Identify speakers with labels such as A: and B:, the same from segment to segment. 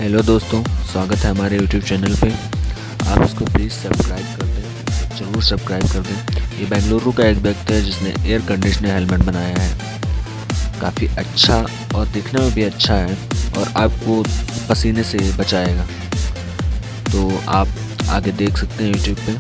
A: Hello दोस्तों, स्वागत है हमारे YouTube चैनल पे। आप इसको प्लीज़ सब्सक्राइब कर दें, ज़रूर सब्सक्राइब कर दें। ये बेंगलुरु का एक व्यक्ति है जिसने एयर कंडीशनर हेलमेट बनाया है। काफ़ी अच्छा और दिखने में भी अच्छा है और आपको पसीने से बचाएगा। तो आप आगे देख सकते हैं YouTube पे।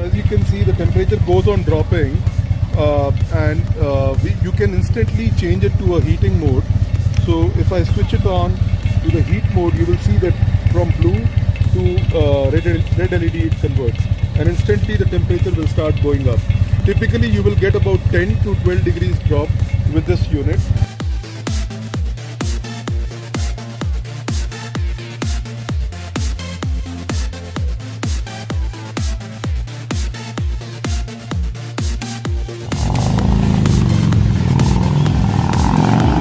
B: As you can see, the temperature goes on dropping, you can instantly change it to a heating mode. So if I switch it on to the heat mode, you will see that from blue to red LED it converts, and instantly the temperature will start going up. Typically you will get about 10 to 12 degrees drop with this unit.